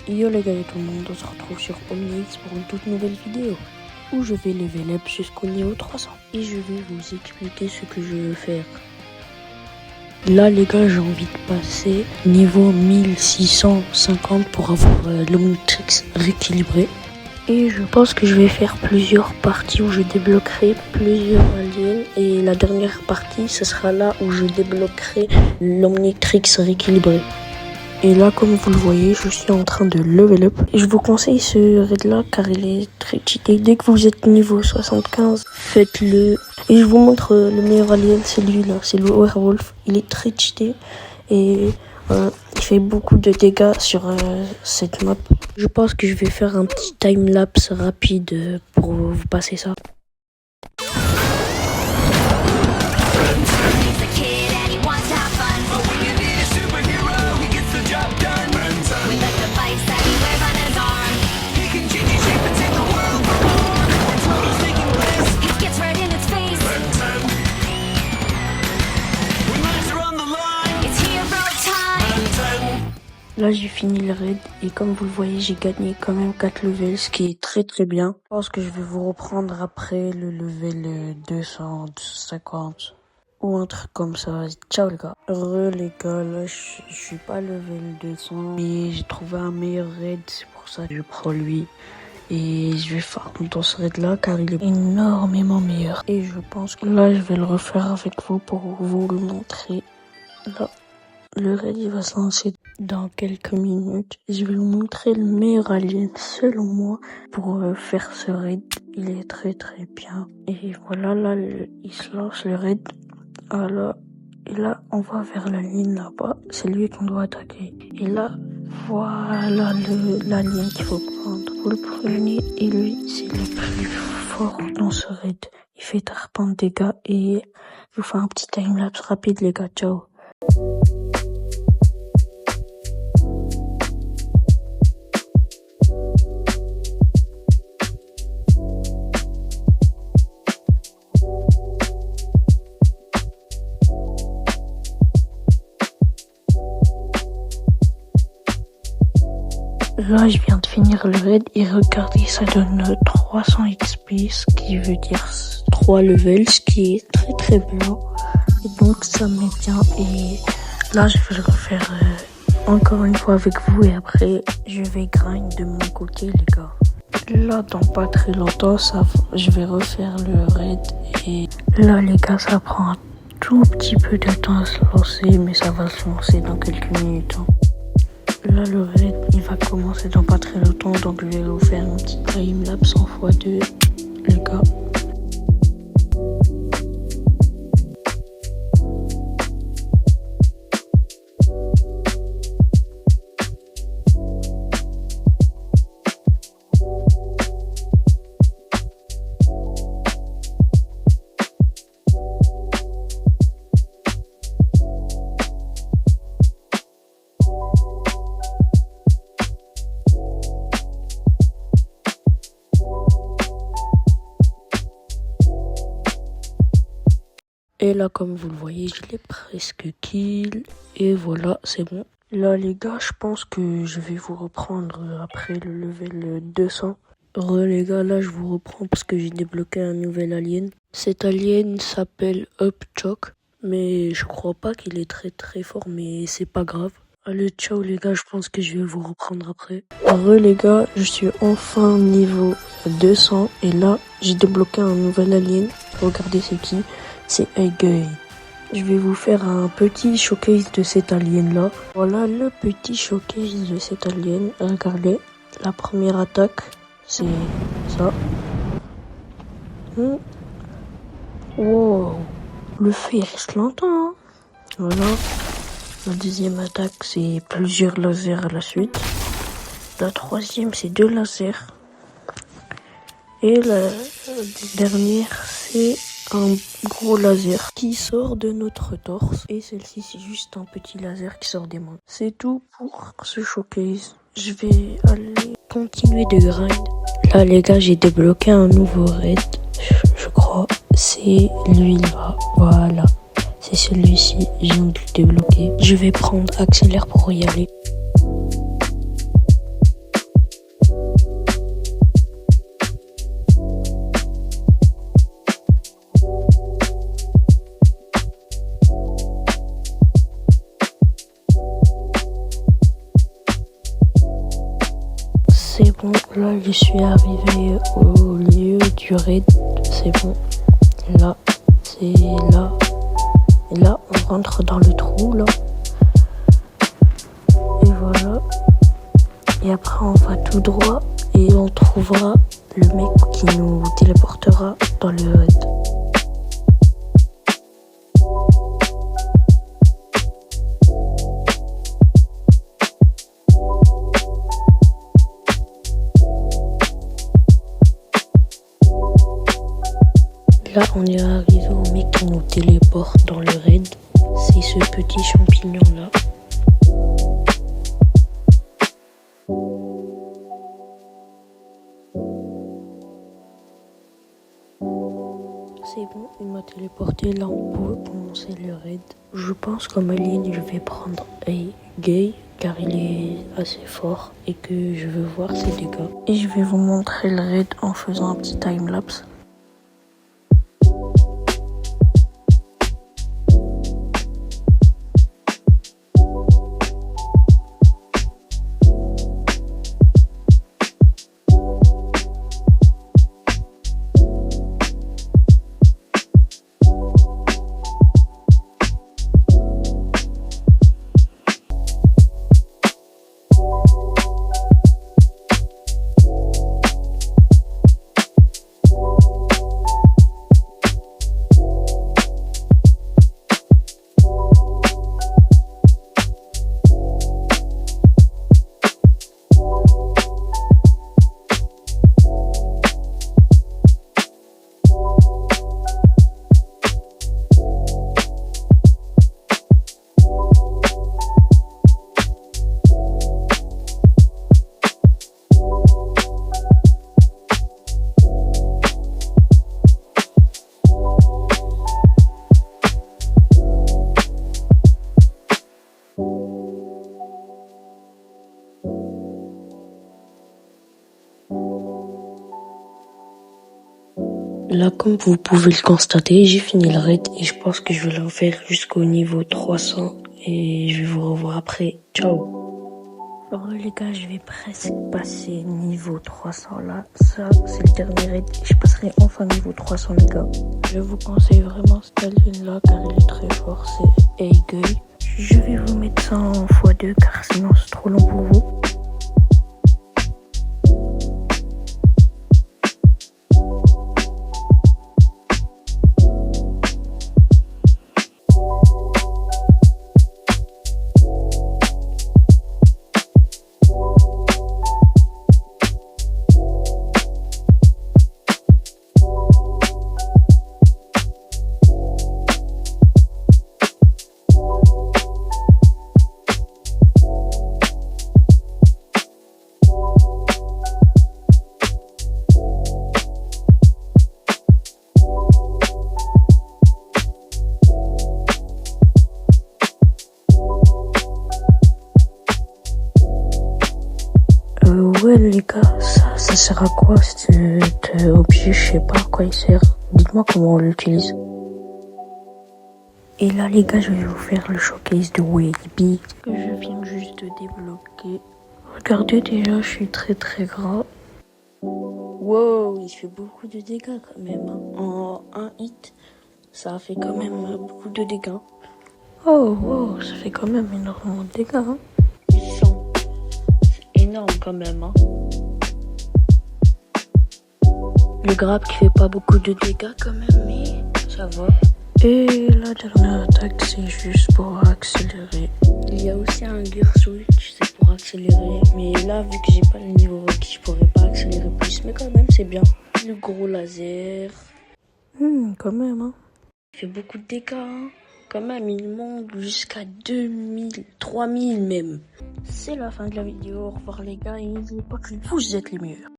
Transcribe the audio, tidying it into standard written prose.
Yo les gars et tout le monde, on se retrouve sur OmniX pour une toute nouvelle vidéo où je vais level up jusqu'au niveau 300 et je vais vous expliquer ce que je veux faire. Là les gars, j'ai envie de passer niveau 1650 pour avoir l'Omnitrix rééquilibré. Et je pense que je vais faire plusieurs parties où je débloquerai plusieurs aliens. Et la dernière partie, ce sera là où je débloquerai l'Omnitrix rééquilibré. Et là, comme vous le voyez, je suis en train de level up. Et je vous conseille ce raid là car il est très cheaté. Dès que vous êtes niveau 75, faites-le. Et je vous montre le meilleur alien, c'est lui là, c'est le Werewolf. Il est très cheaté et il fait beaucoup de dégâts sur cette map. Je pense que je vais faire un petit time-lapse rapide pour vous passer ça. Là j'ai fini le raid et comme vous le voyez j'ai gagné quand même 4 levels, ce qui est très très bien. Je pense que je vais vous reprendre après le level 250 ou un truc comme ça. Ciao les gars. Les gars, là je suis pas level 200 mais j'ai trouvé un meilleur raid, c'est pour ça que je prends lui. Et je vais farm dans ce raid là car il est énormément meilleur. Et je pense que là je vais le refaire avec vous pour vous le montrer. Là. Le raid il va se lancer dans quelques minutes. Je vais vous montrer le meilleur alien selon moi pour faire ce raid. Il est très très bien. Et voilà, là il se lance le raid. Alors, et là on va vers la ligne là-bas. C'est lui qu'on doit attaquer. Et là, voilà l'alien qu'il faut prendre. Vous le prenez et lui c'est le plus fort dans ce raid. Il fait tarpin de dégâts et je vous fais un petit timelapse rapide les gars. Ciao. Là, je viens de finir le raid et regardez, ça donne 300 XP, ce qui veut dire 3 levels, ce qui est très très bien. Et donc, ça me met bien. Et là, je vais le refaire encore une fois avec vous et après, je vais grind de mon côté, les gars. Là, dans pas très longtemps, je vais refaire le raid. Et là, les gars, ça prend un tout petit peu de temps à se lancer, mais ça va se lancer dans quelques minutes. Là, le raid, il va commencer dans pas très longtemps, donc je vais vous faire un petit timelapse en x2, les gars. Et là, comme vous le voyez, je l'ai presque kill. Et voilà, c'est bon. Là, les gars, je pense que je vais vous reprendre après le level 200. Les gars, là, je vous reprends parce que j'ai débloqué un nouvel alien. Cet alien s'appelle Upchuck. Mais je crois pas qu'il est très très fort, mais c'est pas grave. Allez, ciao les gars, je pense que je vais vous reprendre après. Les gars, je suis enfin niveau 200. Et là, j'ai débloqué un nouvel alien. Regardez c'est qui. C'est Aiguille. Je vais vous faire un petit showcase de cet alien là. Voilà le petit showcase de cet alien. Regardez, la première attaque, c'est ça. Wow, le feu il reste longtemps. Hein. Voilà. La deuxième attaque, c'est plusieurs lasers à la suite. La troisième, c'est 2 lasers. Et la dernière, c'est un gros laser qui sort de notre torse. Et celle-ci, c'est juste un petit laser qui sort des mains. C'est tout pour ce showcase. Je vais aller continuer de grind. Là, les gars, j'ai débloqué un nouveau raid. Je crois. C'est lui là. Voilà. C'est celui-ci. Je viens de le débloquer. Je vais prendre accélère pour y aller. Bon, là, je suis arrivé au lieu du raid. C'est bon. Là, c'est là. Et là, on rentre dans le trou, là. Et voilà. Et après, on va tout droit et on trouvera le mec qui nous téléportera dans le raid. Là, on est arrivé au mec qui nous téléporte dans le raid. C'est ce petit champignon-là. C'est bon, il m'a téléporté là on peut commencer le raid. Je pense qu'en alien, je vais prendre A-Gay car il est assez fort et que je veux voir ses dégâts. Et je vais vous montrer le raid en faisant un petit time-lapse. Là, comme vous pouvez le constater, j'ai fini le raid et je pense que je vais le faire jusqu'au niveau 300 et je vais vous revoir après. Ciao. Alors les gars, je vais presque passer niveau 300 là. Ça, c'est le dernier raid et je passerai enfin niveau 300 les gars. Je vous conseille vraiment cet alien là car il est très fort, c'est A-Gay. Je vais vous mettre ça en x2 car sinon c'est trop long pour vous. Ouais les gars, ça sert à quoi cet objet? Je sais pas à quoi il sert. Dites-moi comment on l'utilise. Et là les gars, je vais vous faire le showcase de Wavy que je viens juste de débloquer. Regardez déjà, je suis très gras. Wow, il fait beaucoup de dégâts quand même. En un hit, ça a fait quand même beaucoup de dégâts. Oh wow, ça fait quand même énormément de dégâts. 800. C'est énorme quand même. Le grab qui fait pas beaucoup de dégâts quand même, mais ça va. Et la dernière attaque, c'est juste pour accélérer. Il y a aussi un gear switch, c'est pour accélérer. Mais là, vu que j'ai pas le niveau requis, je pourrais pas accélérer plus. Mais quand même, c'est bien. Le gros laser. Quand même, Il fait beaucoup de dégâts, Quand même, il monte jusqu'à 2000, 3000 même. C'est la fin de la vidéo. Au revoir les gars et n'oubliez pas que vous êtes les meilleurs.